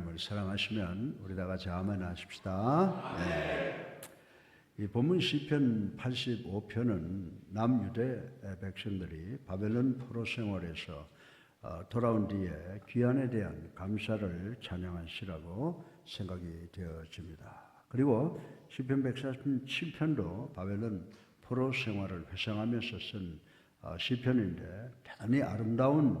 하나님을 사랑하시면 우리 다 같이 아멘 하십시다. 네. 이 본문 시편 85편은 남유대 백성들이 바벨론 포로 생활에서 돌아온 뒤에 귀환에 대한 감사를 찬양한 시라고 생각이 되어집니다. 그리고 시편 147편도 바벨론 포로 생활을 회상하면서 쓴 시편인데 대단히 아름다운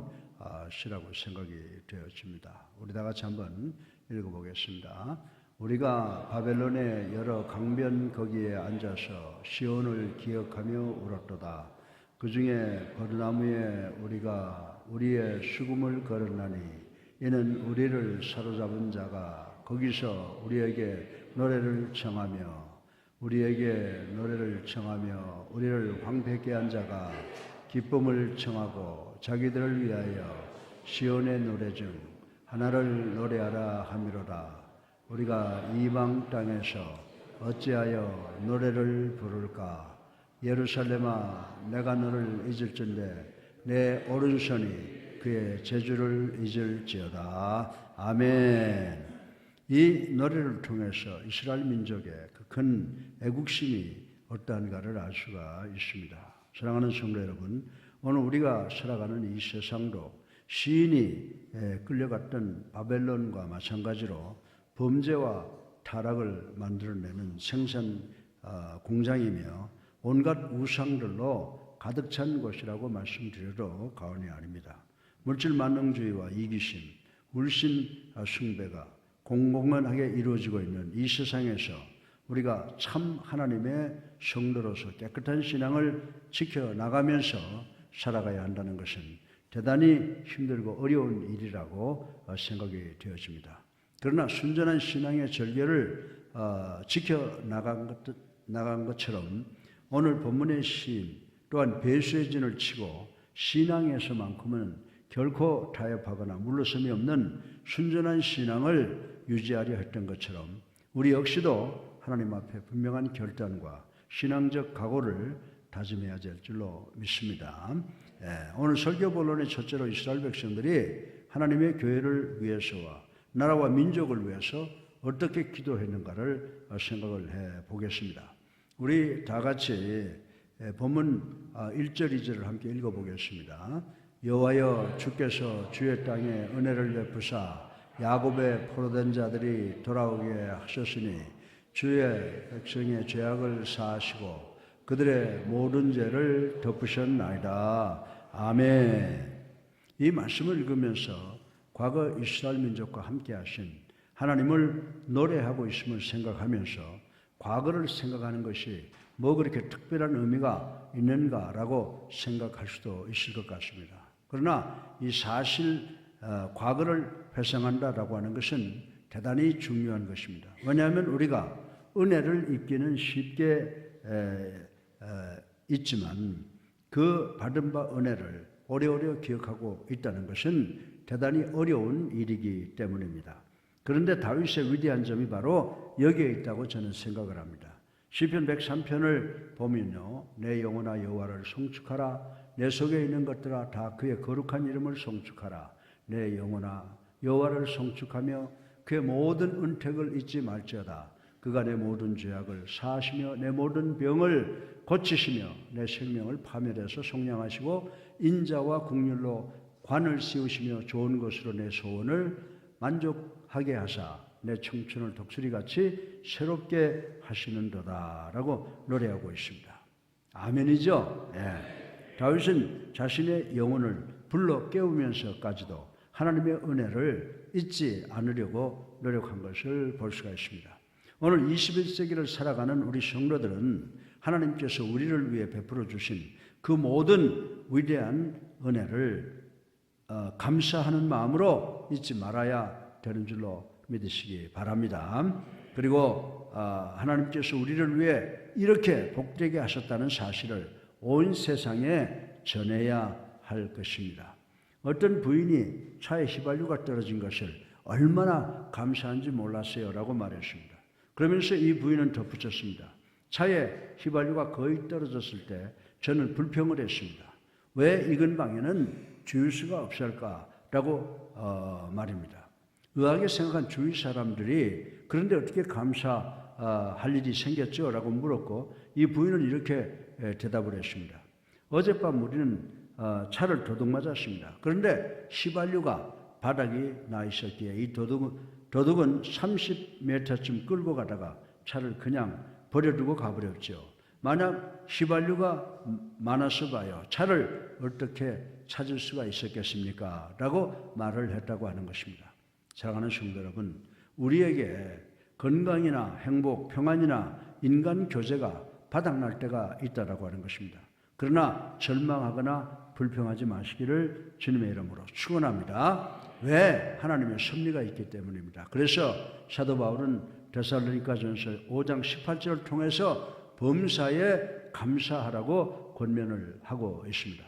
시라고 생각이 되어집니다. 우리 다 같이 한번 읽어보겠습니다. 우리가 바벨론의 여러 강변 거기에 앉아서 시온을 기억하며 울었도다. 그 중에 버드나무에 우리가 우리의 수금을 걸었나니 이는 우리를 사로잡은 자가 거기서 우리에게 노래를 청하며 우리를 황폐케 한 자가 기쁨을 청하고 자기들을 위하여 시온의 노래 중 하나를 노래하라 하미로다. 우리가 이방 땅에서 어찌하여 노래를 부를까? 예루살렘아, 내가 너를 잊을진대 내 오른손이 그의 재주를 잊을지어다. 아멘. 이 노래를 통해서 이스라엘 민족의 그 큰 애국심이 어떠한가를 알 수가 있습니다. 사랑하는 성도 여러분, 오늘 우리가 살아가는 이 세상도 시인이 끌려갔던 바벨론과 마찬가지로 범죄와 타락을 만들어내는 생산 공장이며 온갖 우상들로 가득 찬 곳이라고 말씀드려도 과언이 아닙니다. 물질 만능주의와 이기심, 울신 숭배가 공공연하게 이루어지고 있는 이 세상에서 우리가 참 하나님의 성도로서 깨끗한 신앙을 지켜나가면서 살아가야 한다는 것은 대단히 힘들고 어려운 일이라고 생각이 되어집니다. 그러나 순전한 신앙의 절개를 지켜나간 것처럼 오늘 본문의 시인 또한 배수의 진을 치고 신앙에서만큼은 결코 타협하거나 물러섬이 없는 순전한 신앙을 유지하려 했던 것처럼 우리 역시도 하나님 앞에 분명한 결단과 신앙적 각오를 다짐해야 될 줄로 믿습니다. 오늘 설교 본론의 첫째로 이스라엘 백성들이 하나님의 교회를 위해서와 나라와 민족을 위해서 어떻게 기도했는가를 생각을 해 보겠습니다. 우리 다 같이 본문 1절 2절을 함께 읽어보겠습니다. 여호와여, 주께서 주의 땅에 은혜를 베푸사 야곱의 포로된 자들이 돌아오게 하셨으니 주의 백성의 죄악을 사하시고 그들의 모든 죄를 덮으셨나이다. 아멘. 이 말씀을 읽으면서 과거 이스라엘 민족과 함께 하신 하나님을 노래하고 있음을 생각하면서 과거를 생각하는 것이 뭐 그렇게 특별한 의미가 있는가라고 생각할 수도 있을 것 같습니다. 그러나 이 사실 과거를 회상한다라고 하는 것은 대단히 중요한 것입니다. 왜냐하면 우리가 은혜를 입기는 쉽게 있지만 그 받은 바 은혜를 오래오래 기억하고 있다는 것은 대단히 어려운 일이기 때문입니다. 그런데 다윗의 위대한 점이 바로 여기에 있다고 저는 생각을 합니다. 시편 103편을 보면요, 내 영혼아 여호와를 송축하라. 내 속에 있는 것들아 다 그의 거룩한 이름을 송축하라. 내 영혼아 여호와를 송축하며 그의 모든 은택을 잊지 말지어다. 그가 내 모든 죄악을 사하시며 내 모든 병을 고치시며 내 생명을 파멸해서 속량하시고 인자와 국률로 관을 씌우시며 좋은 것으로 내 소원을 만족하게 하사 내 청춘을 독수리같이 새롭게 하시는도다 라고 노래하고 있습니다. 아멘이죠? 네. 다윗은 자신의 영혼을 불러 깨우면서까지도 하나님의 은혜를 잊지 않으려고 노력한 것을 볼 수가 있습니다. 오늘 21세기를 살아가는 우리 성도들은 하나님께서 우리를 위해 베풀어 주신 그 모든 위대한 은혜를 감사하는 마음으로 잊지 말아야 되는 줄로 믿으시기 바랍니다. 그리고 하나님께서 우리를 위해 이렇게 복되게 하셨다는 사실을 온 세상에 전해야 할 것입니다. 어떤 부인이 차에 휘발유가 떨어진 것을 얼마나 감사한지 몰랐어요 라고 말했습니다. 그러면서 이 부인은 덧붙였습니다. 차에 휘발유가 거의 떨어졌을 때 저는 불평을 했습니다. 왜 이 근방에는 주유소가 없을까라고 말입니다. 의아하게 생각한 주위 사람들이 그런데 어떻게 감사할 일이 생겼죠? 라고 물었고 이 부인은 이렇게 대답을 했습니다. 어젯밤 우리는 차를 도둑 맞았습니다. 그런데 휘발유가 바닥이 나 있었기에 이 도둑은 30m쯤 끌고 가다가 차를 그냥 버려두고 가버렸죠. 만약 휘발유가 많아서 봐요. 차를 어떻게 찾을 수가 있었겠습니까? 라고 말을 했다고 하는 것입니다. 사랑하는 성도 여러분, 우리에게 건강이나 행복, 평안이나 인간 교제가 바닥날 때가 있다라고 하는 것입니다. 그러나 절망하거나 불평하지 마시기를 주님의 이름으로 축원합니다. 왜? 하나님의 섭리가 있기 때문입니다. 그래서 사도 바울은 데살로니가전서 5장 18절을 통해서 범사에 감사하라고 권면을 하고 있습니다.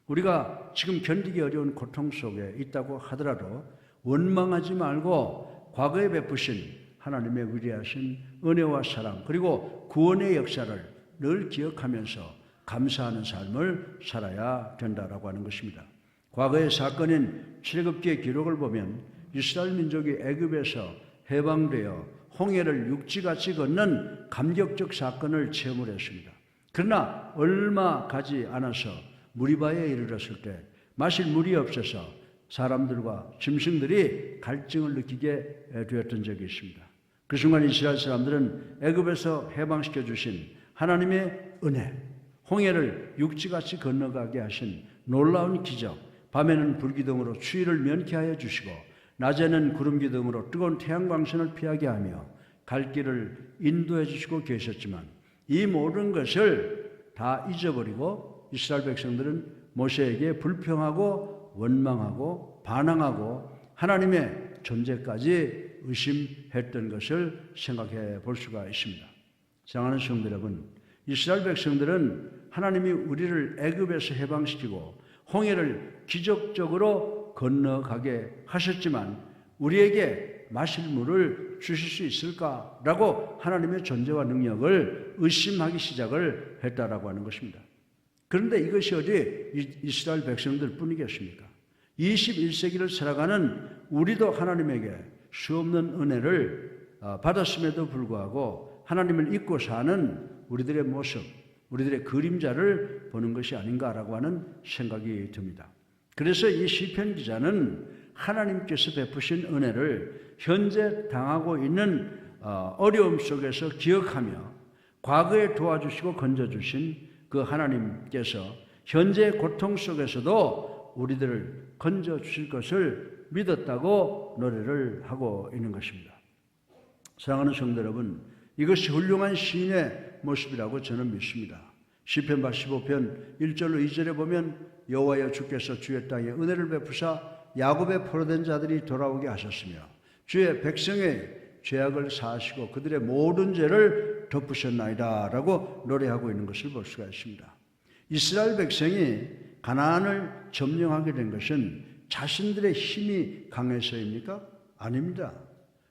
우리가 지금 견디기 어려운 고통 속에 있다고 하더라도 원망하지 말고 과거에 베푸신 하나님의 위대하신 은혜와 사랑 그리고 구원의 역사를 늘 기억하면서 감사하는 삶을 살아야 된다라고 하는 것입니다. 과거의 사건인 출애굽기의 기록을 보면 이스라엘 민족이 애굽에서 해방되어 홍해를 육지같이 걷는 감격적 사건을 체험을 했습니다. 그러나 얼마 가지 않아서 무리바에 이르렀을 때 마실 물이 없어서 사람들과 짐승들이 갈증을 느끼게 되었던 적이 있습니다. 그 순간 이스라엘 사람들은 애굽에서 해방시켜 주신 하나님의 은혜, 홍해를 육지같이 건너가게 하신 놀라운 기적, 밤에는 불기둥으로 추위를 면케하여 주시고 낮에는 구름기둥으로 뜨거운 태양광선을 피하게 하며 갈 길을 인도해 주시고 계셨지만 이 모든 것을 다 잊어버리고 이스라엘 백성들은 모세에게 불평하고 원망하고 반항하고 하나님의 존재까지 의심했던 것을 생각해 볼 수가 있습니다. 사랑하는 성도 여러분, 이스라엘 백성들은 하나님이 우리를 애굽에서 해방시키고 홍해를 기적적으로 건너가게 하셨지만 우리에게 마실 물을 주실 수 있을까라고 하나님의 존재와 능력을 의심하기 시작을 했다라고 하는 것입니다. 그런데 이것이 어디 이스라엘 백성들 뿐이겠습니까? 21세기를 살아가는 우리도 하나님에게 수없는 은혜를 받았음에도 불구하고 하나님을 잊고 사는 우리들의 모습, 우리들의 그림자를 보는 것이 아닌가라고 하는 생각이 듭니다. 그래서 이 시편 기자는 하나님께서 베푸신 은혜를 현재 당하고 있는 어려움 속에서 기억하며 과거에 도와주시고 건져주신 그 하나님께서 현재 고통 속에서도 우리들을 건져주실 것을 믿었다고 노래를 하고 있는 것입니다. 사랑하는 성도 여러분, 이것이 훌륭한 시인의 모습이라고 저는 믿습니다. 시편 85편 1절로 2절에 보면 여호와여 주께서 주의 땅에 은혜를 베푸사 야곱의 포로된 자들이 돌아오게 하셨으며 주의 백성의 죄악을 사하시고 그들의 모든 죄를 덮으셨나이다 라고 노래하고 있는 것을 볼 수가 있습니다. 이스라엘 백성이 가나안을 점령하게 된 것은 자신들의 힘이 강해서입니까? 아닙니다.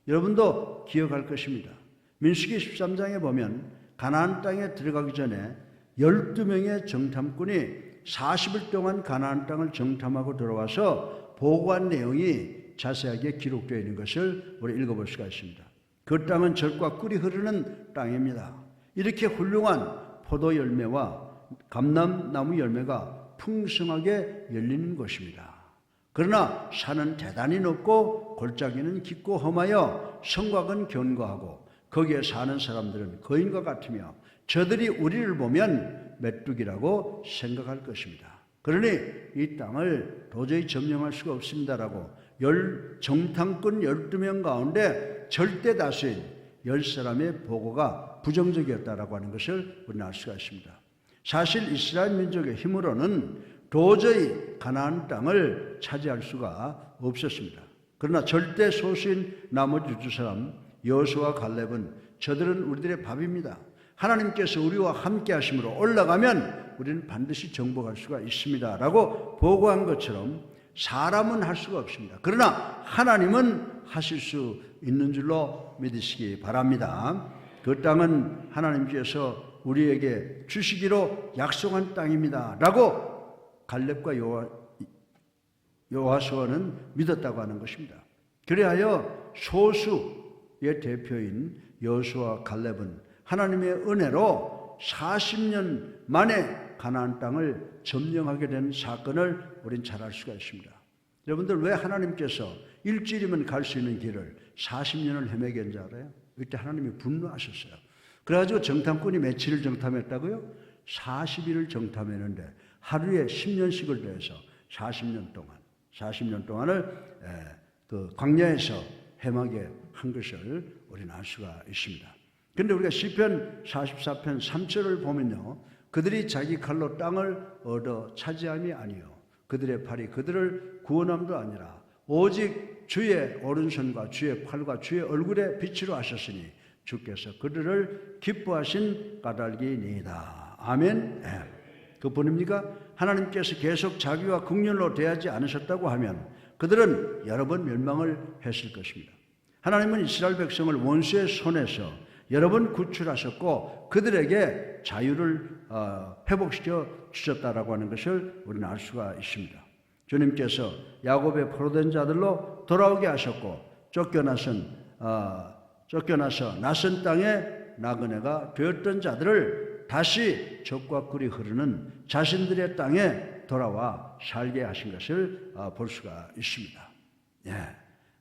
여러분도 기억할 것입니다. 민수기 13장에 보면 가나안 땅에 들어가기 전에 12명의 정탐꾼이 40일 동안 가나안 땅을 정탐하고 돌아와서 보고한 내용이 자세하게 기록되어 있는 것을 우리 읽어볼 수가 있습니다. 그 땅은 젖과 꿀이 흐르는 땅입니다. 이렇게 훌륭한 포도 열매와 감람나무 열매가 풍성하게 열리는 곳입니다. 그러나 산은 대단히 높고 골짜기는 깊고 험하여 성곽은 견고하고 거기에 사는 사람들은 거인과 같으며 저들이 우리를 보면 메뚜기라고 생각할 것입니다. 그러니 이 땅을 도저히 점령할 수가 없습니다라고 정탐꾼 12명 가운데 절대 다수인 10사람의 보고가 부정적이었다라고 하는 것을 우리는 알 수가 있습니다. 사실 이스라엘 민족의 힘으로는 도저히 가나안 땅을 차지할 수가 없었습니다. 그러나 절대 소수인 나머지 두 사람 여호수아와 갈렙은 저들은 우리들의 밥입니다. 하나님께서 우리와 함께 하심으로 올라가면 우리는 반드시 정복할 수가 있습니다 라고 보고한 것처럼 사람은 할 수가 없습니다. 그러나 하나님은 하실 수 있는 줄로 믿으시기 바랍니다. 그 땅은 하나님께서 우리에게 주시기로 약속한 땅입니다 라고 갈렙과 여호수아는 믿었다고 하는 것입니다. 그리하여 소수의 대표인 여호수아와 갈렙은 하나님의 은혜로 40년 만에 가나안 땅을 점령하게 된 사건을 우린 잘 알 수가 있습니다. 여러분들 왜 하나님께서 일주일이면 갈 수 있는 길을 40년을 헤매게 한지 알아요? 이때 하나님이 분노하셨어요. 그래가지고 정탐꾼이 며칠을 정탐했다고요? 40일을 정탐했는데 하루에 10년씩을 더해서 40년 동안을 그 광야에서 헤매게 한 것을 우리는 알 수가 있습니다. 그런데 우리가 시편 44편 3절을 보면요, 그들이 자기 칼로 땅을 얻어 차지함이 아니요 그들의 팔이 그들을 구원함도 아니라 오직 주의 오른손과 주의 팔과 주의 얼굴에 빛으로 하셨으니 주께서 그들을 기뻐하신 까닭이니이다. 아멘. 그뿐입니까? 하나님께서 계속 자기와 긍휼로 대하지 않으셨다고 하면 그들은 여러 번 멸망을 했을 것입니다. 하나님은 이스라엘 백성을 원수의 손에서 여러 번 구출하셨고 그들에게 자유를 회복시켜 주셨다라고 하는 것을 우리는 알 수가 있습니다. 주님께서 야곱의 포로된 자들로 돌아오게 하셨고 쫓겨나서 낯선 땅에 나그네가 되었던 자들을 다시 적과 꿀이 흐르는 자신들의 땅에 돌아와 살게 하신 것을 볼 수가 있습니다.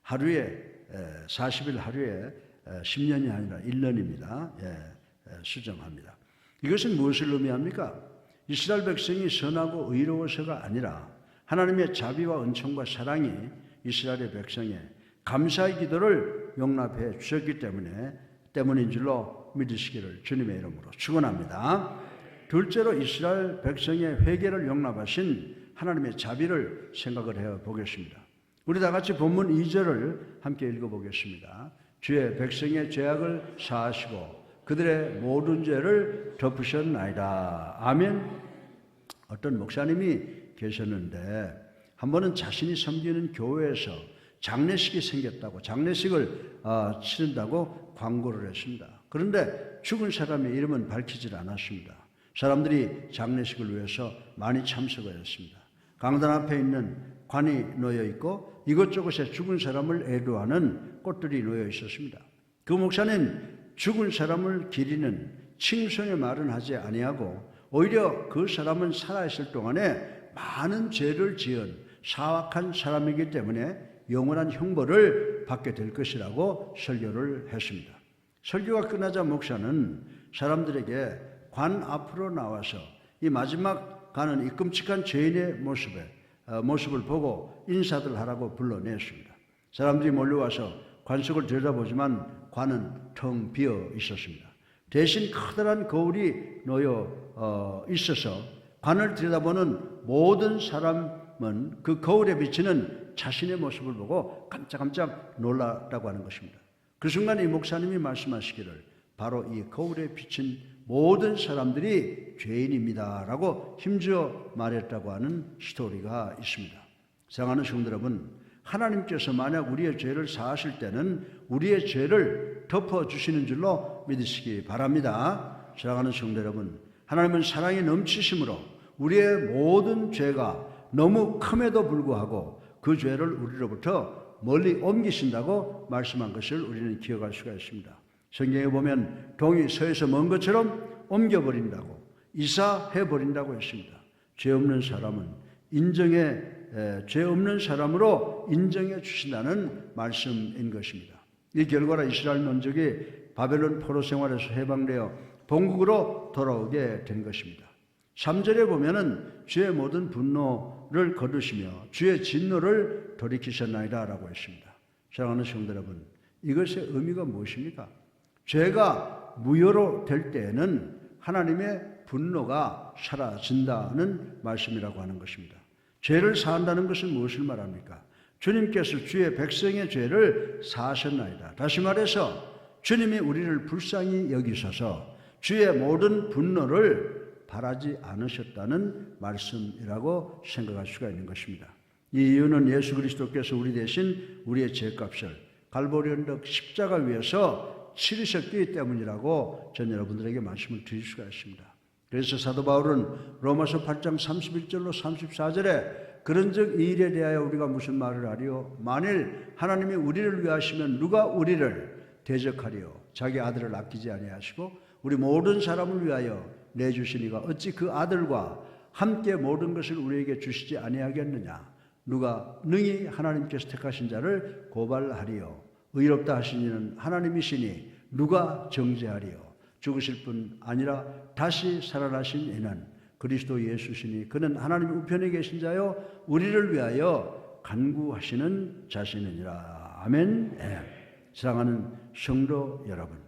하루에 40일 하루에 10년이 아니라 1년입니다. 수정합니다. 이것은 무엇을 의미합니까? 이스라엘 백성이 선하고 의로워서가 아니라 하나님의 자비와 은총과 사랑이 이스라엘의 백성의 감사의 기도를 용납해 주셨기 때문인 줄로 믿으시기를 주님의 이름으로 축원합니다. 둘째로 이스라엘 백성의 회개를 용납하신 하나님의 자비를 생각을 해 보겠습니다. 우리 다 같이 본문 2절을 함께 읽어보겠습니다. 주의 백성의 죄악을 사하시고 그들의 모든 죄를 덮으셨나이다. 아멘. 어떤 목사님이 계셨는데 한 번은 자신이 섬기는 교회에서 장례식이 생겼다고 장례식을 치른다고 광고를 했습니다. 그런데 죽은 사람의 이름은 밝히질 않았습니다. 사람들이 장례식을 위해서 많이 참석을 했습니다. 강단 앞에 있는 관이 놓여 있고 이것저것에 죽은 사람을 애도하는 꽃들이 놓여 있었습니다. 그 목사는 죽은 사람을 기리는 칭송의 말은 하지 아니하고 오히려 그 사람은 살아있을 동안에 많은 죄를 지은 사악한 사람이기 때문에 영원한 형벌을 받게 될 것이라고 설교를 했습니다. 설교가 끝나자 목사는 사람들에게 관 앞으로 나와서 이 마지막 가는 이 끔찍한 죄인의 모습을 보고 인사들 하라고 불러냈습니다. 사람들이 몰려와서 관 속을 들여다보지만 관은 텅 비어 있었습니다. 대신 커다란 거울이 놓여 있어서 관을 들여다보는 모든 사람은 그 거울에 비치는 자신의 모습을 보고 깜짝깜짝 놀랐다고 하는 것입니다. 그 순간 이 목사님이 말씀하시기를 바로 이 거울에 비친 모든 사람들이 죄인입니다 라고 힘주어 말했다고 하는 스토리가 있습니다. 사랑하는 성도 여러분, 하나님께서 만약 우리의 죄를 사하실 때는 우리의 죄를 덮어주시는 줄로 믿으시기 바랍니다. 사랑하는 성도 여러분, 하나님은 사랑이 넘치심으로 우리의 모든 죄가 너무 큼에도 불구하고 그 죄를 우리로부터 멀리 옮기신다고 말씀한 것을 우리는 기억할 수가 있습니다. 성경에 보면 동이 서에서 먼 것처럼 옮겨버린다고 이사해버린다고 했습니다. 죄 없는 사람은 죄 없는 사람으로 인정해 주신다는 말씀인 것입니다. 이 결과로 이스라엘 민족이 바벨론 포로 생활에서 해방되어 본국으로 돌아오게 된 것입니다. 3절에 보면은 주의 모든 분노를 거두시며 주의 진노를 돌이키셨나이다 라고 했습니다. 사랑하는 성도 여러분, 이것의 의미가 무엇입니까? 죄가 무효로 될 때에는 하나님의 분노가 사라진다는 말씀이라고 하는 것입니다. 죄를 사한다는 것은 무엇을 말합니까? 주님께서 주의 백성의 죄를 사하셨나이다. 다시 말해서 주님이 우리를 불쌍히 여기셔서 주의 모든 분노를 바라지 않으셨다는 말씀이라고 생각할 수가 있는 것입니다. 이 이유는 예수 그리스도께서 우리 대신 우리의 죄값을 갈보리 언덕 십자가 위에서 치르셨기 때문이라고 전 여러분들에게 말씀을 드릴 수가 있습니다. 그래서 사도 바울은 로마서 8장 31절로 34절에 그런즉 이 일에 대하여 우리가 무슨 말을 하리요? 만일 하나님이 우리를 위하시면 누가 우리를 대적하리요? 자기 아들을 아끼지 아니하시고 우리 모든 사람을 위하여 내주시니가 어찌 그 아들과 함께 모든 것을 우리에게 주시지 아니하겠느냐? 누가 능히 하나님께서 택하신 자를 고발하리요? 의롭다 하신 이는 하나님이시니 누가 정죄하리요? 죽으실 뿐 아니라 다시 살아나신 이는 그리스도 예수시니 그는 하나님 우편에 계신 자요 우리를 위하여 간구하시는 자시느니라. 아멘. 네. 사랑하는 성도 여러분,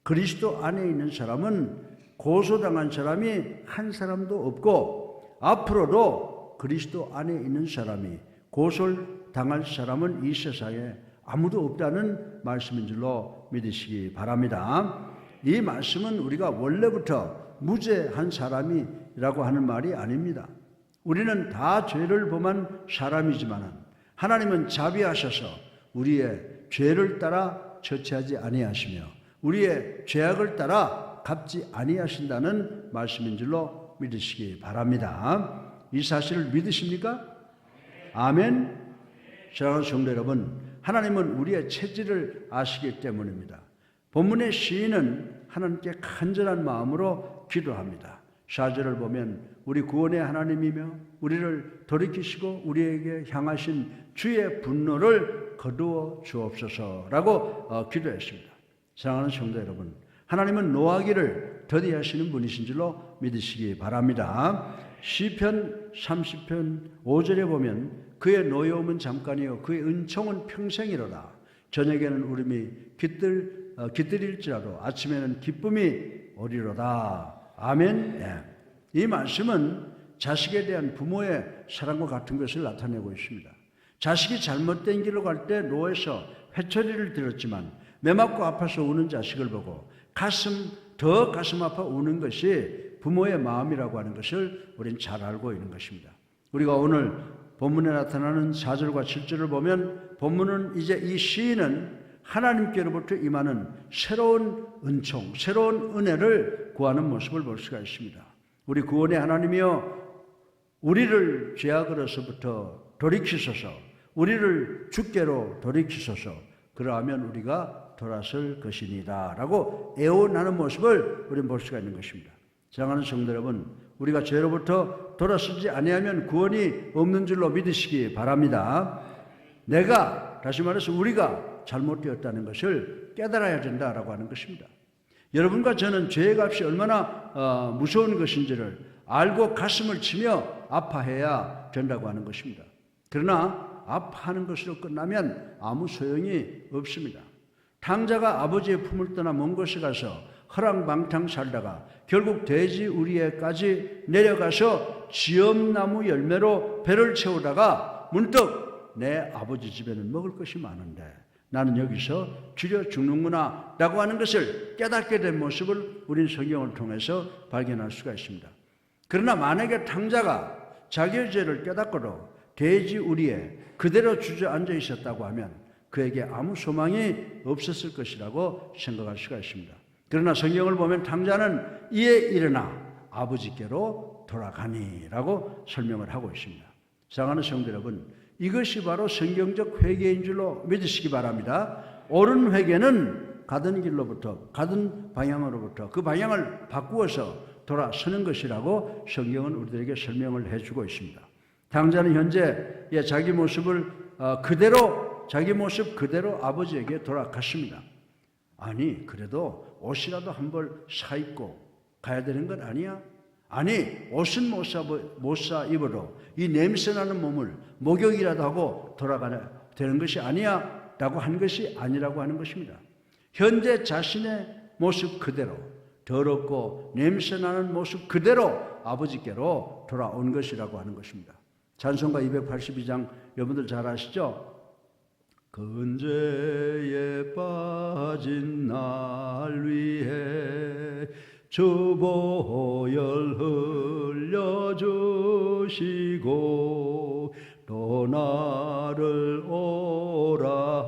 그리스도 안에 있는 사람은 고소당한 사람이 한 사람도 없고 앞으로도 그리스도 안에 있는 사람이 고소를 당할 사람은 이 세상에 아무도 없다는 말씀인 줄로 믿으시기 바랍니다. 이 말씀은 우리가 원래부터 무죄한 사람이라고 하는 말이 아닙니다. 우리는 다 죄를 범한 사람이지만 하나님은 자비하셔서 우리의 죄를 따라 처치하지 아니하시며 우리의 죄악을 따라 갚지 아니하신다는 말씀인 줄로 믿으시기 바랍니다. 이 사실을 믿으십니까? 아멘. 사랑하는 성도 여러분, 하나님은 우리의 체질을 아시기 때문입니다. 본문의 시인은 하나님께 간절한 마음으로 기도합니다. 4절을 보면 우리 구원의 하나님이며 우리를 돌이키시고 우리에게 향하신 주의 분노를 거두어 주옵소서라고 기도했습니다. 사랑하는 성도 여러분, 하나님은 노하기를 더디하시는 분이신 줄로 믿으시기 바랍니다. 시편 30편 5절에 보면 그의 노여움은 잠깐이요 그의 은총은 평생이로다. 저녁에는 울음이 깃들일지라도 아침에는 기쁨이 오리로다. 아멘. 네. 이 말씀은 자식에 대한 부모의 사랑과 같은 것을 나타내고 있습니다. 자식이 잘못된 길로 갈 때 노에서 회초리를 들었지만 매 맞고 아파서 우는 자식을 보고 더 가슴 아파 우는 것이 부모의 마음이라고 하는 것을 우리는 잘 알고 있는 것입니다. 우리가 오늘 본문에 나타나는 4절과 7절을 보면 본문은 이제 이 시인은 하나님께로부터 임하는 새로운 은총, 새로운 은혜를 구하는 모습을 볼 수가 있습니다. 우리 구원의 하나님이여 우리를 죄악으로서부터 돌이키소서, 우리를 주께로 돌이키소서, 그러하면 우리가 돌아설 것이니라 라고 애원하는 모습을 우리는 볼 수가 있는 것입니다. 사랑하는 성도 여러분, 우리가 죄로부터 돌아서지 아니하면 구원이 없는 줄로 믿으시기 바랍니다. 다시 말해서 우리가 잘못되었다는 것을 깨달아야 된다라고 하는 것입니다. 여러분과 저는 죄의 값이 얼마나 무서운 것인지를 알고 가슴을 치며 아파해야 된다고 하는 것입니다. 그러나 아파하는 것으로 끝나면 아무 소용이 없습니다. 탕자가 아버지의 품을 떠나 먼 곳에 가서 허랑방탕 살다가 결국 돼지 우리에까지 내려가서 지엄나무 열매로 배를 채우다가 문득 내 아버지 집에는 먹을 것이 많은데 나는 여기서 줄여 죽는구나 라고 하는 것을 깨닫게 된 모습을 우린 성경을 통해서 발견할 수가 있습니다. 그러나 만약에 탕자가 자기의 죄를 깨닫고도 돼지 우리에 그대로 주저앉아 있었다고 하면 그에게 아무 소망이 없었을 것이라고 생각할 수가 있습니다. 그러나 성경을 보면 탕자는 이에 일어나 아버지께로 돌아가니 라고 설명을 하고 있습니다. 사랑하는 성도 여러분, 이것이 바로 성경적 회개인 줄로 믿으시기 바랍니다. 옳은 회개는 가던 길로부터, 가던 방향으로부터 그 방향을 바꾸어서 돌아서는 것이라고 성경은 우리들에게 설명을 해주고 있습니다. 탕자는 현재 자기 모습 그대로 아버지에게 돌아갔습니다. 아니, 그래도 옷이라도 한 벌 사입고 가야 되는 건 아니야? 아니, 옷은 못 사 입어도 이 냄새나는 몸을 목욕이라도 하고 돌아가야 되는 것이 아니야? 라고 한 것이 아니라고 하는 것입니다. 현재 자신의 모습 그대로, 더럽고 냄새나는 모습 그대로 아버지께로 돌아온 것이라고 하는 것입니다. 찬송가 282장 여러분들 잘 아시죠? 근죄에 빠진 날 위해 주 보혈 흘려주시고 또 나를 오라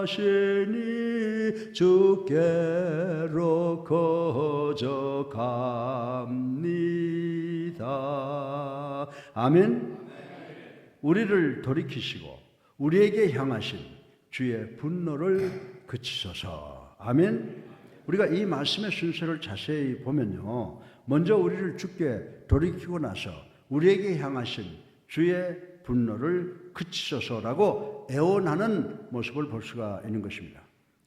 하시니 주께로 거저갑니다. 아멘. 우리를 돌이키시고 우리에게 향하신 주의 분노를 그치소서. 아멘. 우리가 이 말씀의 순서를 자세히 보면요, 먼저 우리를 주께 돌이키고 나서 우리에게 향하신 주의 분노를 그치소서라고 애원하는 모습을 볼 수가 있는 것입니다.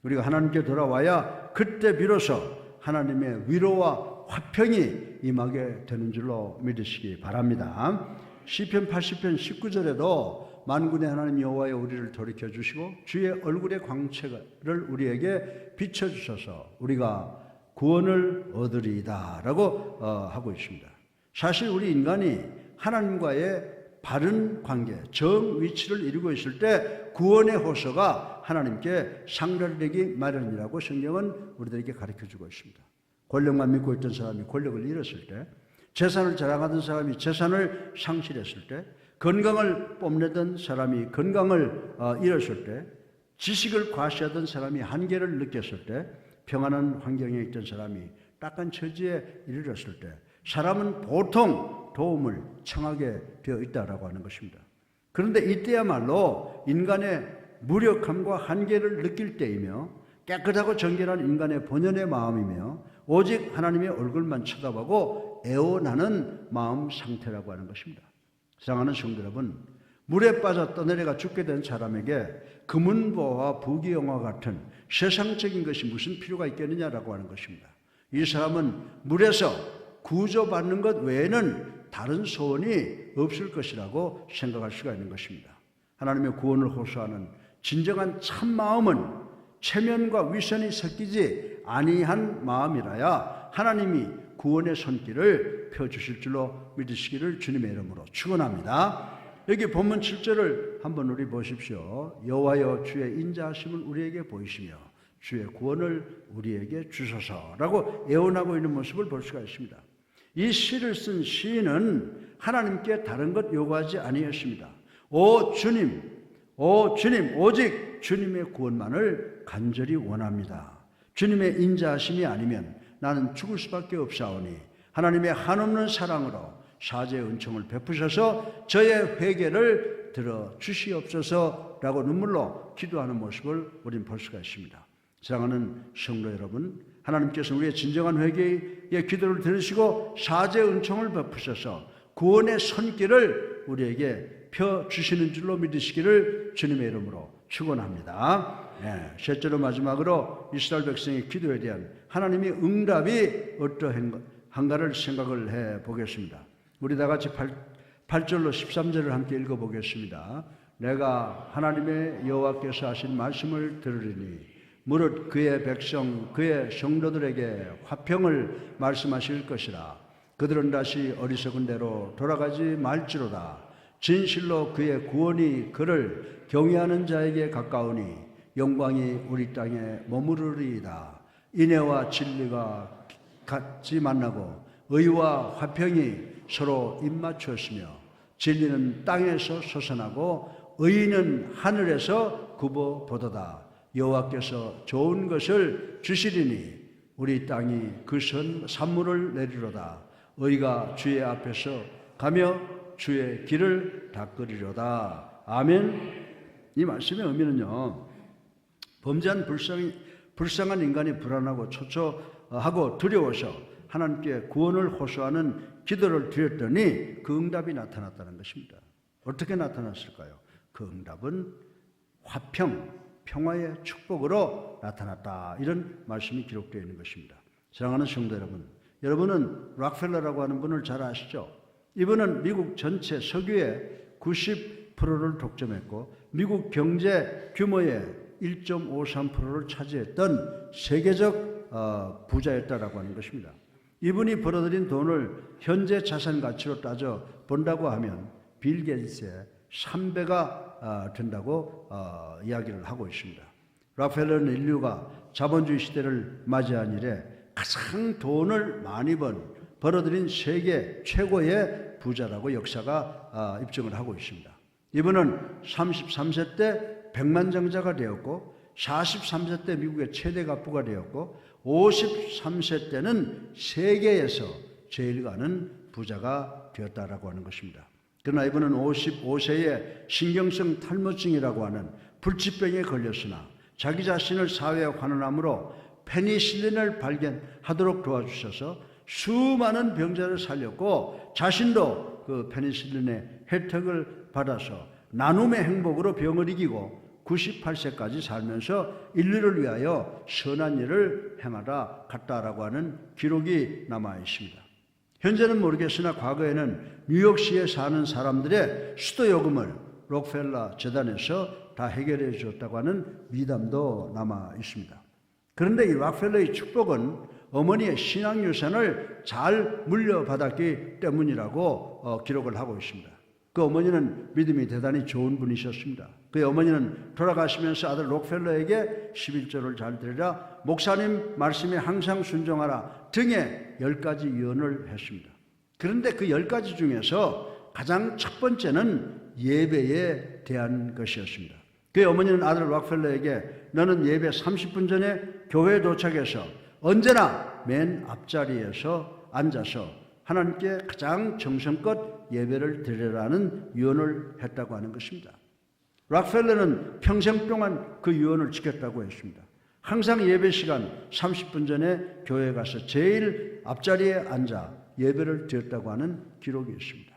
우리가 하나님께 돌아와야 그때 비로소 하나님의 위로와 화평이 임하게 되는 줄로 믿으시기 바랍니다. 시편 80편 19절에도 만군의 하나님 여호와여 우리를 돌이켜 주시고 주의 얼굴의 광채를 우리에게 비춰주셔서 우리가 구원을 얻으리이다 라고 하고 있습니다. 사실 우리 인간이 하나님과의 바른 관계, 정 위치를 이루고 있을 때 구원의 호소가 하나님께 상달되기 마련이라고 성경은 우리들에게 가르쳐주고 있습니다. 권력만 믿고 있던 사람이 권력을 잃었을 때, 재산을 자랑하던 사람이 재산을 상실했을 때, 건강을 뽐내던 사람이 건강을 잃었을 때, 지식을 과시하던 사람이 한계를 느꼈을 때, 평안한 환경에 있던 사람이 딱한 처지에 이르렀을 때 사람은 보통 도움을 청하게 되어 있다라고 하는 것입니다. 그런데 이때야말로 인간의 무력함과 한계를 느낄 때이며 깨끗하고 정결한 인간의 본연의 마음이며 오직 하나님의 얼굴만 쳐다보고 애원하는 마음 상태라고 하는 것입니다. 사랑하는 성도 여러분, 물에 빠져 떠내려가 죽게 된 사람에게 금은보화와 부귀영화 같은 세상적인 것이 무슨 필요가 있겠느냐라고 하는 것입니다. 이 사람은 물에서 구조받는 것 외에는 다른 소원이 없을 것이라고 생각할 수가 있는 것입니다. 하나님의 구원을 호소하는 진정한 참마음은 체면과 위선이 섞이지 아니한 마음이라야 하나님이 구원의 손길을 펴주실 줄로 믿으시기를 주님의 이름으로 축원합니다. 여기 본문 7절을 한번 우리 보십시오. 여호와여 주의 인자하심을 우리에게 보이시며 주의 구원을 우리에게 주소서라고 애원하고 있는 모습을 볼 수가 있습니다. 이 시를 쓴 시인은 하나님께 다른 것 요구하지 아니했습니다. 오 주님, 오직 주님의 구원만을 간절히 원합니다. 주님의 인자하심이 아니면 나는 죽을 수밖에 없사오니 하나님의 한없는 사랑으로 사죄의 은총을 베푸셔서 저의 회개를 들어주시옵소서라고 눈물로 기도하는 모습을 우리는 볼 수가 있습니다. 사랑하는 성도 여러분, 하나님께서 우리의 진정한 회개의 기도를 들으시고 사죄의 은총을 베푸셔서 구원의 손길을 우리에게 펴주시는 줄로 믿으시기를 주님의 이름으로 축원합니다. 셋째로 마지막으로 이스라엘 백성의 기도에 대한 하나님의 응답이 어떠한가를 생각을 해보겠습니다. 우리 다 같이 8절로 13절을 함께 읽어보겠습니다. 내가 하나님의 여호와께서 하신 말씀을 들으리니 무릇 그의 백성 그의 성도들에게 화평을 말씀하실 것이라. 그들은 다시 어리석은 대로 돌아가지 말지로다. 진실로 그의 구원이 그를 경외하는 자에게 가까우니 영광이 우리 땅에 머무르리이다. 인애와 진리가 같이 만나고 의와 화평이 서로 입맞추었으며 진리는 땅에서 솟아나고 의는 하늘에서 굽어보도다. 여호와께서 좋은 것을 주시리니 우리 땅이 그 산물을 내리로다. 의가 주의 앞에서 가며 주의 길을 닦으리로다. 아멘. 이 말씀의 의미는요, 범죄한 불쌍한 인간이 불안하고 초조하고 두려워서 하나님께 구원을 호소하는 기도를 드렸더니 그 응답이 나타났다는 것입니다. 어떻게 나타났을까요? 그 응답은 화평, 평화의 축복으로 나타났다. 이런 말씀이 기록되어 있는 것입니다. 사랑하는 성도 여러분, 여러분은 락펠러라고 하는 분을 잘 아시죠? 이분은 미국 전체 석유의 90%를 독점했고 미국 경제 규모의 1.53%를 차지했던 세계적 부자였다라고 하는 것입니다. 이분이 벌어들인 돈을 현재 자산 가치로 따져 본다고 하면 빌 게이츠의 3배가 된다고 이야기를 하고 있습니다. 락펠러는 인류가 자본주의 시대를 맞이한 이래 가장 돈을 많이 벌어들인 세계 최고의 부자라고 역사가 입증을 하고 있습니다. 이분은 33세 때 백만장자가 되었고 43세 때 미국의 최대 갑부가 되었고 53세 때는 세계에서 제일 가는 부자가 되었다라고 하는 것입니다. 그러나 이분은 55세에 신경성 탈모증이라고 하는 불치병에 걸렸으나 자기 자신을 사회에 환원함으로 페니실린을 발견하도록 도와주셔서 수많은 병자를 살렸고 자신도 그 페니실린의 혜택을 받아서 나눔의 행복으로 병을 이기고 98세까지 살면서 인류를 위하여 선한 일을 행하다 갔다라고 하는 기록이 남아 있습니다. 현재는 모르겠으나 과거에는 뉴욕시에 사는 사람들의 수도 요금을 록펠러 재단에서 다 해결해 주었다고 하는 미담도 남아 있습니다. 그런데 이 록펠러의 축복은 어머니의 신앙유산을 잘 물려받았기 때문이라고 기록을 하고 있습니다. 그 어머니는 믿음이 대단히 좋은 분이셨습니다. 그의 어머니는 돌아가시면서 아들 록펠러에게 11조를 잘 드리라, 목사님 말씀에 항상 순종하라 등의 10가지 유언을 했습니다. 그런데 그 10가지 중에서 가장 첫 번째는 예배에 대한 것이었습니다. 그의 어머니는 아들 록펠러에게 너는 예배 30분 전에 교회에 도착해서 언제나 맨 앞자리에서 앉아서 하나님께 가장 정성껏 예배를 드리라는 유언을 했다고 하는 것입니다. 록펠러는 평생 동안 그 유언을 지켰다고 했습니다. 항상 예배 시간 30분 전에 교회에 가서 제일 앞자리에 앉아 예배를 드렸다고 하는 기록이 있습니다.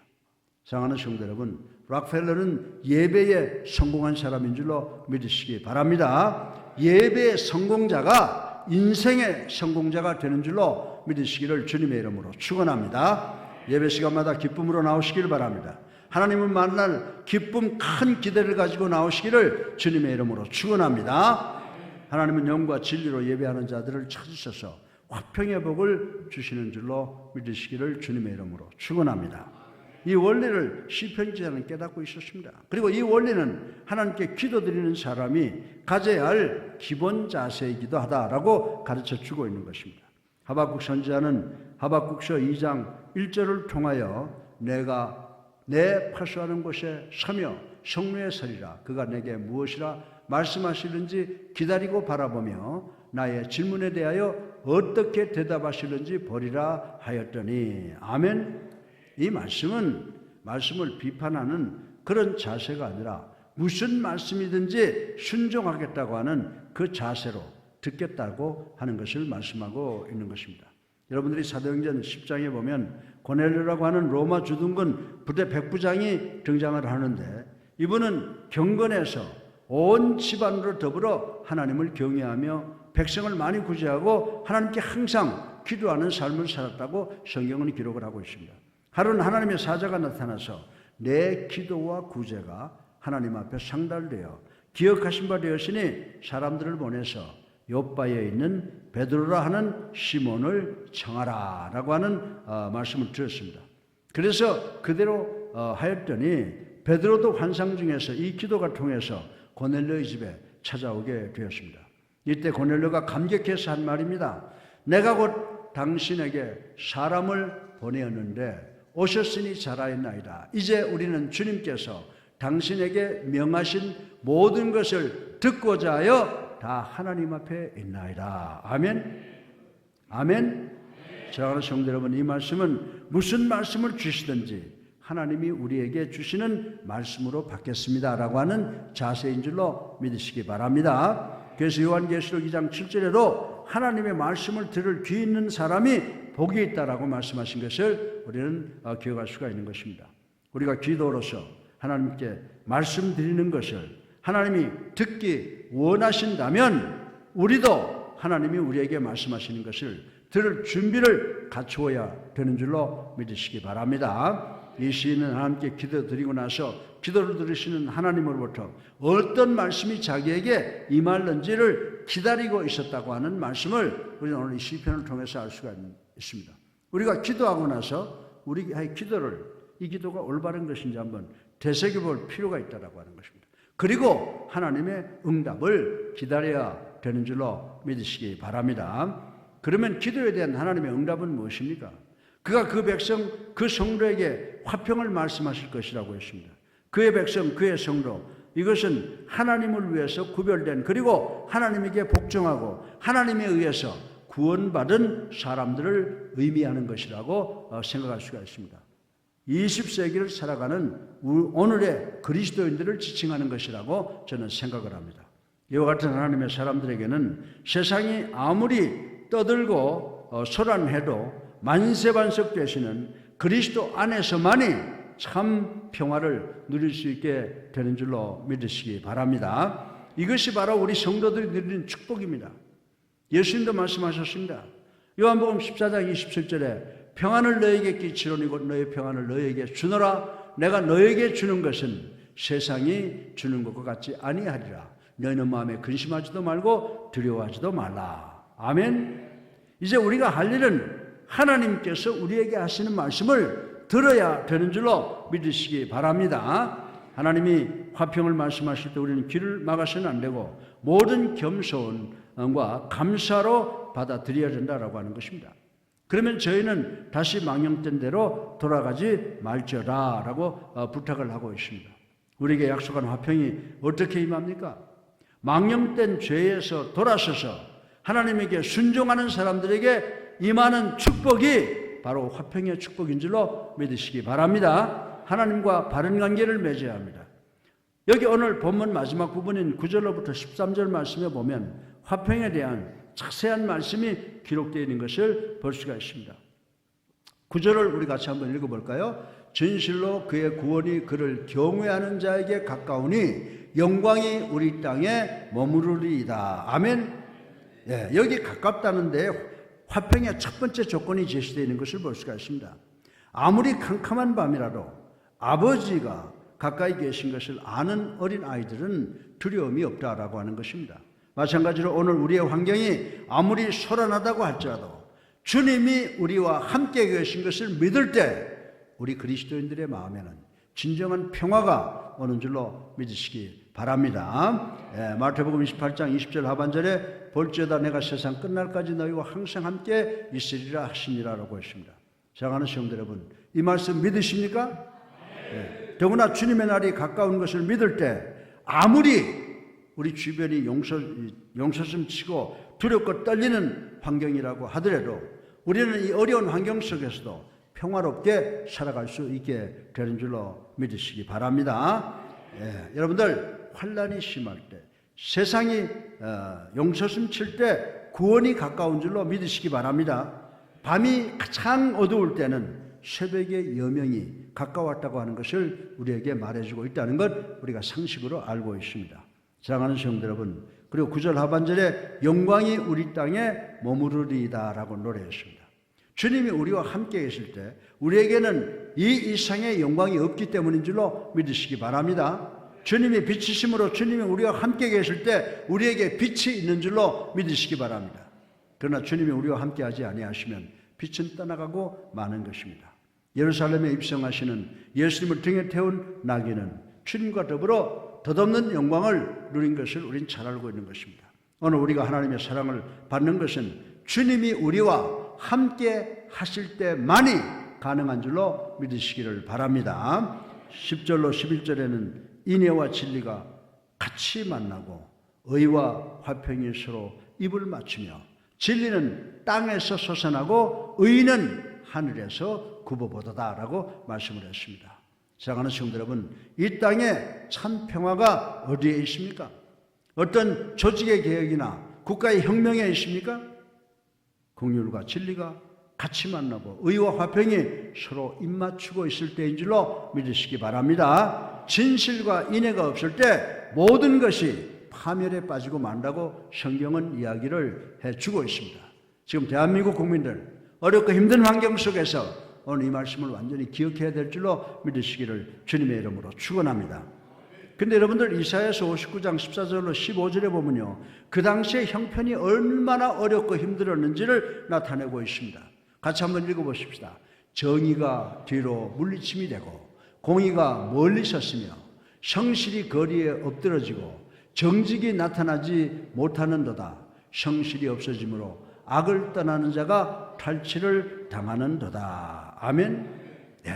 사랑하는 성도 여러분, 록펠러는 예배에 성공한 사람인 줄로 믿으시기 바랍니다. 예배의 성공자가 인생의 성공자가 되는 줄로 믿으시기를 주님의 이름으로 축원합니다. 예배 시간마다 기쁨으로 나오시길 바랍니다. 하나님을 만날 기쁨, 큰 기대를 가지고 나오시기를 주님의 이름으로 축원합니다. 하나님은 영과 진리로 예배하는 자들을 찾으셔서 화평의 복을 주시는 줄로 믿으시기를 주님의 이름으로 축원합니다. 이 원리를 시편 기자는 깨닫고 있었습니다. 그리고 이 원리는 하나님께 기도드리는 사람이 가져야 할 기본 자세이기도 하다라고 가르쳐주고 있는 것입니다. 하박국 선지자는 하박국서 2장 1절을 통하여 내가 내 파수하는 곳에 서며 성루에 서리라. 그가 내게 무엇이라 말씀하시는지 기다리고 바라보며 나의 질문에 대하여 어떻게 대답하시는지 보리라 하였더니. 아멘. 이 말씀을 비판하는 그런 자세가 아니라 무슨 말씀이든지 순종하겠다고 하는 그 자세로 듣겠다고 하는 것을 말씀하고 있는 것입니다. 여러분들이 사도행전 10장에 보면 고넬료라고 하는 로마 주둔군 부대 백부장이 등장을 하는데 이분은 경건해서 온 집안으로 더불어 하나님을 경외하며 백성을 많이 구제하고 하나님께 항상 기도하는 삶을 살았다고 성경은 기록을 하고 있습니다. 하루는 하나님의 사자가 나타나서 내 기도와 구제가 하나님 앞에 상달되어 기억하신 바 되었으니 사람들을 보내서 요바에 있는 베드로라 하는 시몬을 청하라 라고 하는 말씀을 드렸습니다. 그래서 그대로 하였더니 베드로도 환상 중에서 이 기도가 통해서 고넬료의 집에 찾아오게 되었습니다. 이때 고넬료가 감격해서 한 말입니다. 내가 곧 당신에게 사람을 보내었는데 오셨으니 잘하였나이다. 이제 우리는 주님께서 당신에게 명하신 모든 것을 듣고자 하여 다 하나님 앞에 있나이다. 아멘. 아멘. 사랑하는 성도 여러분, 이 말씀은 무슨 말씀을 주시든지 하나님이 우리에게 주시는 말씀으로 받겠습니다 라고 하는 자세인 줄로 믿으시기 바랍니다. 그래서 요한계시록 2장 7절에도 하나님의 말씀을 들을 귀 있는 사람이 복이 있다라고 말씀하신 것을 우리는 기억할 수가 있는 것입니다. 우리가 기도로서 하나님께 말씀드리는 것을 하나님이 듣기 원하신다면 우리도 하나님이 우리에게 말씀하시는 것을 들을 준비를 갖추어야 되는 줄로 믿으시기 바랍니다. 이 시인은 하나님께 기도드리고 나서 기도를 들으시는 하나님으로부터 어떤 말씀이 자기에게 임할는지를 기다리고 있었다고 하는 말씀을 우리는 오늘 이 시편을 통해서 알 수가 있습니다. 우리가 기도하고 나서 우리의 기도를, 이 기도가 올바른 것인지 한번 되새겨볼 필요가 있다고 하는 것입니다. 그리고 하나님의 응답을 기다려야 되는 줄로 믿으시기 바랍니다. 그러면 기도에 대한 하나님의 응답은 무엇입니까? 그가 그 백성, 그 성도에게 화평을 말씀하실 것이라고 했습니다. 그의 백성, 그의 성도, 이것은 하나님을 위해서 구별된, 그리고 하나님에게 복종하고 하나님에 의해서 구원받은 사람들을 의미하는 것이라고 생각할 수가 있습니다. 20세기를 살아가는 오늘의 그리스도인들을 지칭하는 것이라고 저는 생각을 합니다. 이와 같은 하나님의 사람들에게는 세상이 아무리 떠들고 소란해도 만세반석 되시는 그리스도 안에서만이 참 평화를 누릴 수 있게 되는 줄로 믿으시기 바랍니다. 이것이 바로 우리 성도들이 누리는 축복입니다. 예수님도 말씀하셨습니다. 요한복음 14장 27절에 평안을 너에게 끼치노니 곧 너의 평안을 너에게 주노라. 내가 너에게 주는 것은 세상이 주는 것과 같지 아니하리라. 너희는 마음에 근심하지도 말고 두려워하지도 말라. 아멘. 이제 우리가 할 일은 하나님께서 우리에게 하시는 말씀을 들어야 되는 줄로 믿으시기 바랍니다. 하나님이 화평을 말씀하실 때 우리는 귀를 막아서는 안 되고 모든 겸손과 감사로 받아들여야 된다라고 하는 것입니다. 그러면 저희는 다시 망령된 대로 돌아가지 말지어다라고 부탁을 하고 있습니다. 우리에게 약속한 화평이 어떻게 임합니까? 망령된 죄에서 돌아서서 하나님에게 순종하는 사람들에게 임하는 축복이 바로 화평의 축복인 줄로 믿으시기 바랍니다. 하나님과 바른 관계를 맺어야 합니다. 여기 오늘 본문 마지막 부분인 9절로부터 13절 말씀에 보면 화평에 대한 자세한 말씀이 기록되어 있는 것을 볼 수가 있습니다. 9절을 우리 같이 한번 읽어볼까요? 진실로 그의 구원이 그를 경외하는 자에게 가까우니 영광이 우리 땅에 머무르리이다. 아멘. 예, 여기 가깝다는데 화평의 첫 번째 조건이 제시되어 있는 것을 볼 수가 있습니다. 아무리 캄캄한 밤이라도 아버지가 가까이 계신 것을 아는 어린 아이들은 두려움이 없다라고 하는 것입니다. 마찬가지로 오늘 우리의 환경이 아무리 소란하다고 할지라도 주님이 우리와 함께 계신 것을 믿을 때 우리 그리스도인들의 마음에는 진정한 평화가 오는 줄로 믿으시기 바랍니다. 마태복음 28장 20절 하반절에 볼지어다 내가 세상 끝날까지 너희와 항상 함께 있으리라 하시니라라고 했습니다. 사랑하는 성도 여러분, 이 말씀 믿으십니까? 네. 더구나 주님의 날이 가까운 것을 믿을 때 아무리 우리 주변이 용서슴 치고 두렵고 떨리는 환경이라고 하더라도 우리는 이 어려운 환경 속에서도 평화롭게 살아갈 수 있게 되는 줄로 믿으시기 바랍니다. 여러분들 환난이 심할 때 세상이 용서슴 칠 때 구원이 가까운 줄로 믿으시기 바랍니다. 밤이 가장 어두울 때는 새벽의 여명이 가까웠다고 하는 것을 우리에게 말해주고 있다는 것 우리가 상식으로 알고 있습니다. 사랑하는 성도 여러분, 그리고 9절 하반절에 영광이 우리 땅에 머무르리이다 라고 노래했습니다. 주님이 우리와 함께 계실 때 우리에게는 이 이상의 영광이 없기 때문인 줄로 믿으시기 바랍니다. 주님이 빛이심으로 주님이 우리와 함께 계실 때 우리에게 빛이 있는 줄로 믿으시기 바랍니다. 그러나 주님이 우리와 함께 하지 아니하시면 빛은 떠나가고 마는 것입니다. 예루살렘에 입성하시는 예수님을 등에 태운 나귀는 주님과 더불어 덧없는 영광을 누린 것을 우린 잘 알고 있는 것입니다. 오늘 우리가 하나님의 사랑을 받는 것은 주님이 우리와 함께 하실 때만이 가능한 줄로 믿으시기를 바랍니다. 10절로 11절에는 인애와 진리가 같이 만나고 의와 화평이 서로 입을 맞추며 진리는 땅에서 솟아나고 의는 하늘에서 굽어보도다라고 말씀을 했습니다. 사랑하는 성도 여러분, 이 땅에 참 평화가 어디에 있습니까? 어떤 조직의 개혁이나 국가의 혁명에 있습니까? 긍휼과 진리가 같이 만나고 의와 화평이 서로 입맞추고 있을 때인 줄로 믿으시기 바랍니다. 진실과 인애가 없을 때 모든 것이 파멸에 빠지고 만다고 성경은 이야기를 해주고 있습니다. 지금 대한민국 국민들 어렵고 힘든 환경 속에서 오늘 이 말씀을 완전히 기억해야 될 줄로 믿으시기를 주님의 이름으로 축원합니다. 근데 여러분들 이사야서 59장 14절로 15절에 보면요, 그 당시에 형편이 얼마나 어렵고 힘들었는지를 나타내고 있습니다. 같이 한번 읽어보십시다. 정의가 뒤로 물리침이 되고 공의가 멀리 섰으며 성실이 거리에 엎드러지고 정직이 나타나지 못하는도다. 성실이 없어지므로 악을 떠나는 자가 탈취를 당하는도다. 아멘. 예.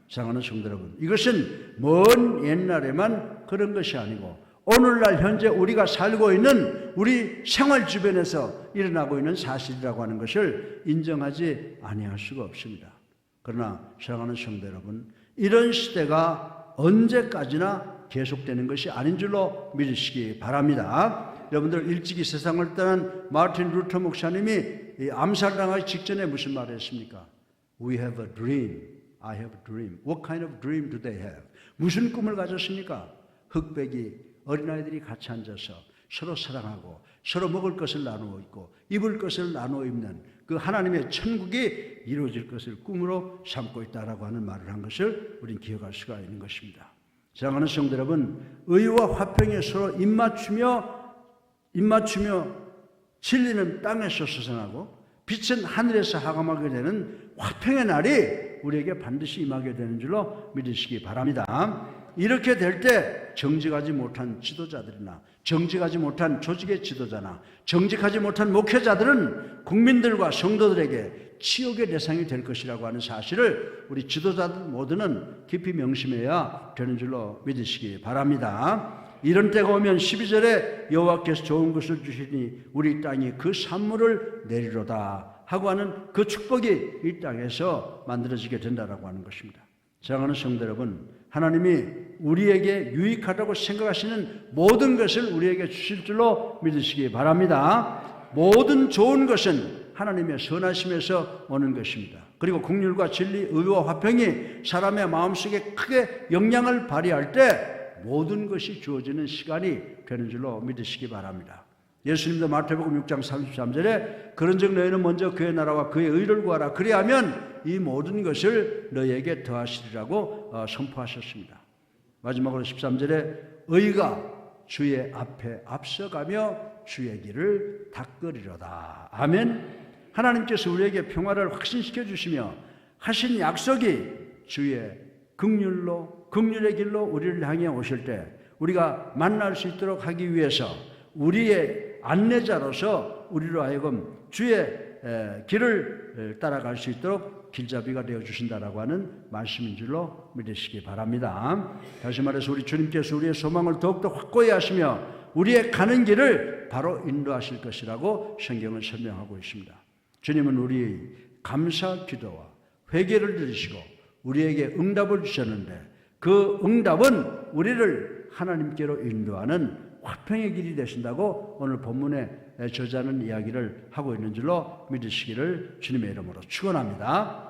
사랑하는 성도 여러분, 이것은 먼 옛날에만 그런 것이 아니고 오늘날 현재 우리가 살고 있는 우리 생활 주변에서 일어나고 있는 사실이라고 하는 것을 인정하지 아니할 수가 없습니다. 그러나 사랑하는 성도 여러분, 이런 시대가 언제까지나 계속되는 것이 아닌 줄로 믿으시기 바랍니다. 여러분들 일찍이 세상을 떠난 마틴 루터 목사님이 암살당하기 직전에 무슨 말을 했습니까? We have a dream. I have a dream. What kind of dream do they have? 무슨 꿈을 가졌습니까? 흑백이 어린아이들이 같이 앉아서 서로 사랑하고 서로 먹을 것을 나누어 입고 입을 것을 나누어 입는 그 하나님의 천국이 이루어질 것을 꿈으로 삼고 있다라고 하는 말을 한 것을 우리는 기억할 수가 있는 것입니다. 사랑하는 성도 여러분, 의와 화평에 서로 입맞추며 진리는 땅에서 솟아나고 빛은 하늘에서 하감하게 되는 화평의 날이 우리에게 반드시 임하게 되는 줄로 믿으시기 바랍니다. 이렇게 될 때 정직하지 못한 지도자들이나 정직하지 못한 조직의 지도자나 정직하지 못한 목회자들은 국민들과 성도들에게 치욕의 대상이 될 것이라고 하는 사실을 우리 지도자들 모두는 깊이 명심해야 되는 줄로 믿으시기 바랍니다. 이런 때가 오면 12절에 여호와께서 좋은 것을 주시니 우리 땅이 그 산물을 내리로다 하고 하는 그 축복이 이 땅에서 만들어지게 된다라고 하는 것입니다. 사랑하는 성도 여러분, 하나님이 우리에게 유익하다고 생각하시는 모든 것을 우리에게 주실 줄로 믿으시기 바랍니다. 모든 좋은 것은 하나님의 선하심에서 오는 것입니다. 그리고 긍휼과 진리, 의와 화평이 사람의 마음속에 크게 영향을 발휘할 때 모든 것이 주어지는 시간이 되는 줄로 믿으시기 바랍니다. 예수님도 마태복음 6장 33절에 그런즉 너희는 먼저 그의 나라와 그의 의를 구하라. 그리하면 이 모든 것을 너희에게 더하시리라고 선포하셨습니다. 마지막으로 13절에 의가 주의 앞에 앞서가며 주의 길을 닦으리로다. 아멘. 하나님께서 우리에게 평화를 확신시켜 주시며 하신 약속이 주의 긍휼의 길로 우리를 향해 오실 때 우리가 만날 수 있도록 하기 위해서 우리의 안내자로서 우리로 하여금 주의 길을 따라갈 수 있도록 길잡이가 되어주신다라고 하는 말씀인 줄로 믿으시기 바랍니다. 다시 말해서 우리 주님께서 우리의 소망을 더욱더 확고히 하시며 우리의 가는 길을 바로 인도하실 것이라고 성경은 설명하고 있습니다. 주님은 우리의 감사 기도와 회개를 들으시고 우리에게 응답을 주셨는데 그 응답은 우리를 하나님께로 인도하는 화평의 길이 되신다고 오늘 본문의 저자는 이야기를 하고 있는 줄로 믿으시기를 주님의 이름으로 축원합니다.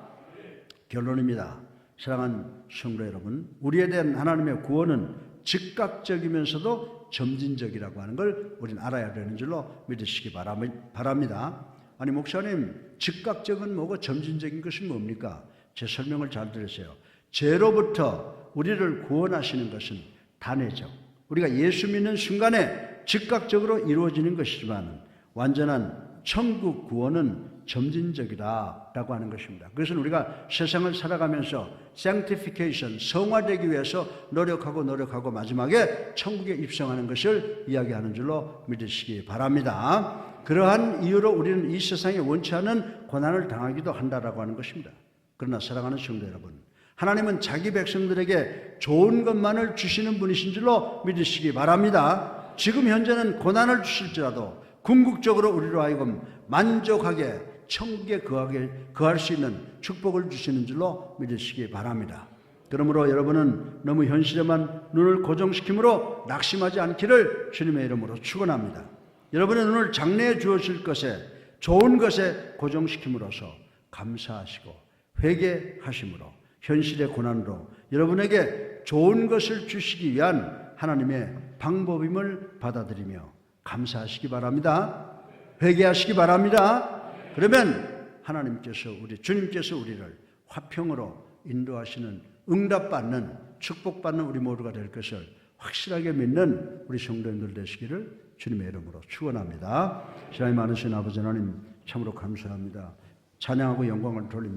결론입니다. 사랑하는 성도 여러분, 우리에 대한 하나님의 구원은 즉각적이면서도 점진적이라고 하는 걸 우리는 알아야 되는 줄로 믿으시기 바랍니다. 아니 목사님, 즉각적은 뭐고 점진적인 것은 뭡니까? 제 설명을 잘 들으세요. 죄로부터 우리를 구원하시는 것은 단회적, 우리가 예수 믿는 순간에 즉각적으로 이루어지는 것이지만 완전한 천국 구원은 점진적이다라고 하는 것입니다. 그것은 우리가 세상을 살아가면서 sanctification, 성화되기 위해서 노력하고 마지막에 천국에 입성하는 것을 이야기하는 줄로 믿으시기 바랍니다. 그러한 이유로 우리는 이 세상에 원치 않은 고난을 당하기도 한다라고 하는 것입니다. 그러나 사랑하는 성도 여러분, 하나님은 자기 백성들에게 좋은 것만을 주시는 분이신 줄로 믿으시기 바랍니다. 지금 현재는 고난을 주실지라도 궁극적으로 우리로 하여금 만족하게 천국에 거할 수 있는 축복을 주시는 줄로 믿으시기 바랍니다. 그러므로 여러분은 너무 현실에만 눈을 고정시킴으로 낙심하지 않기를 주님의 이름으로 축원합니다. 여러분의 눈을 장래에 주어질 것에, 좋은 것에 고정시킴으로써 감사하시고 회개하심으로 현실의 고난으로 여러분에게 좋은 것을 주시기 위한 하나님의 방법임을 받아들이며 감사하시기 바랍니다. 회개하시기 바랍니다. 그러면 하나님께서 주님께서 우리를 화평으로 인도하시는 응답받는 축복받는 우리 모두가 될 것을 확실하게 믿는 우리 성도님들 되시기를 주님의 이름으로 축원합니다. 사랑이 많으신 아버지 하나님 참으로 감사합니다. 찬양하고 영광을 돌립니다.